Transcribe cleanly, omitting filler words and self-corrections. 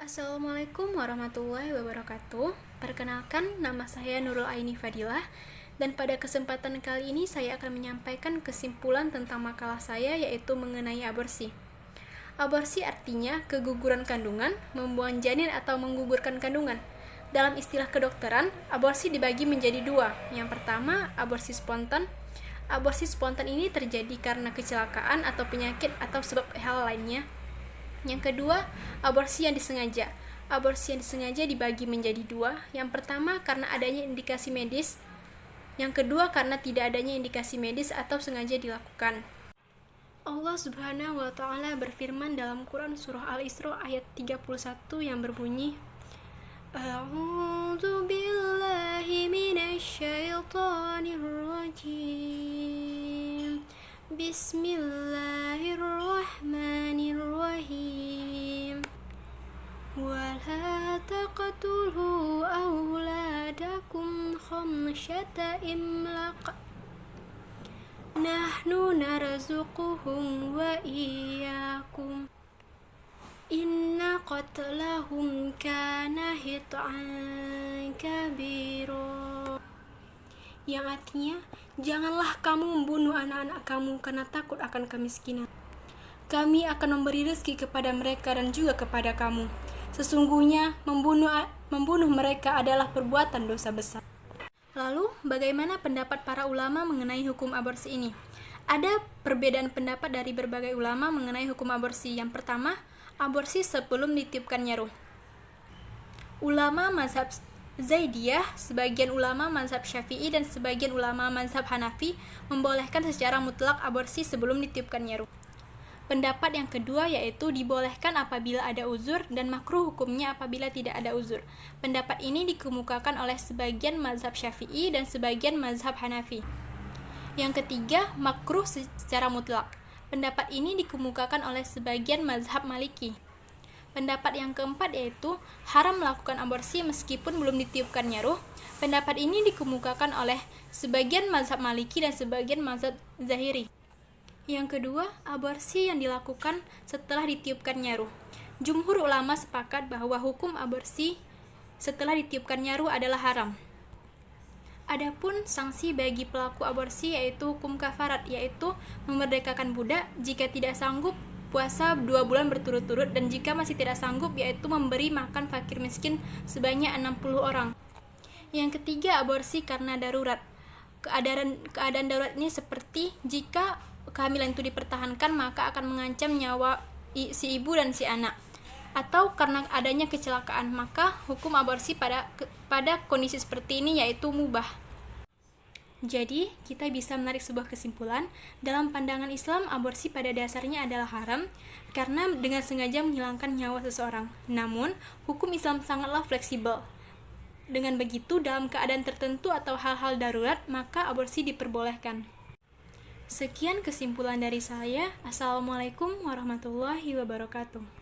Assalamualaikum warahmatullahi wabarakatuh. Perkenalkan, nama saya Nurul Aini Fadilah, dan pada kesempatan kali ini saya akan menyampaikan kesimpulan tentang makalah saya, yaitu mengenai aborsi. Aborsi artinya keguguran kandungan, membuang janin atau menggugurkan kandungan. Dalam istilah kedokteran, aborsi dibagi menjadi dua. Yang pertama, aborsi spontan. Aborsi spontan ini terjadi karena kecelakaan atau penyakit atau sebab hal lainnya. Yang kedua, aborsi yang disengaja. Aborsi yang disengaja dibagi menjadi dua. Yang pertama, karena adanya indikasi medis. Yang kedua, karena tidak adanya indikasi medis atau sengaja dilakukan. Allah Subhanahu wa Ta'ala berfirman dalam Quran Surah Al-Isra ayat 31 yang berbunyi, A'udzu billahi minasyaitonir rajim. Bismillahirrahmanirrahim. Wala taqtulu awladakum khamsyata imlaq. Nahnu narzuquhum wa iyyakum. Inna qatlahum kana hit'an kabira. Yang artinya, janganlah kamu membunuh anak-anak kamu karena takut akan kemiskinan. Kami akan memberi rezeki kepada mereka dan juga kepada kamu. Sesungguhnya membunuh mereka adalah perbuatan dosa besar. Lalu, bagaimana pendapat para ulama mengenai hukum aborsi ini? Ada perbedaan pendapat dari berbagai ulama mengenai hukum aborsi. Yang pertama, aborsi sebelum ditiupkannya ruh. Ulama mazhab Zaidiyah, sebagian ulama mazhab Syafi'i, dan sebagian ulama mazhab Hanafi membolehkan secara mutlak aborsi sebelum ditiupkannya ruh. Pendapat yang kedua yaitu dibolehkan apabila ada uzur dan makruh hukumnya apabila tidak ada uzur. Pendapat ini dikemukakan oleh sebagian mazhab Syafi'i dan sebagian mazhab Hanafi. Yang ketiga, makruh secara mutlak. Pendapat ini dikemukakan oleh sebagian mazhab Maliki. Pendapat yang keempat yaitu haram melakukan aborsi meskipun belum ditiupkannya ruh. Pendapat ini dikemukakan oleh sebagian mazhab Maliki dan sebagian mazhab Zahiri. Yang kedua, aborsi yang dilakukan setelah ditiupkannya ruh. Jumhur ulama sepakat bahwa hukum aborsi setelah ditiupkannya ruh adalah haram. Adapun sanksi bagi pelaku aborsi yaitu hukum kafarat, yaitu memerdekakan budak jika tidak sanggup puasa 2 bulan berturut-turut, dan jika masih tidak sanggup yaitu memberi makan fakir miskin sebanyak 60 orang. Yang ketiga, aborsi karena darurat. Keadaan darurat ini seperti jika kehamilan itu dipertahankan maka akan mengancam nyawa si ibu dan si anak, atau karena adanya kecelakaan, maka hukum aborsi pada kondisi seperti ini yaitu mubah. Jadi, kita bisa menarik sebuah kesimpulan, dalam pandangan Islam, aborsi pada dasarnya adalah haram karena dengan sengaja menghilangkan nyawa seseorang. Namun, hukum Islam sangatlah fleksibel. Dengan begitu, dalam keadaan tertentu atau hal-hal darurat, maka aborsi diperbolehkan. Sekian kesimpulan dari saya. Assalamualaikum warahmatullahi wabarakatuh.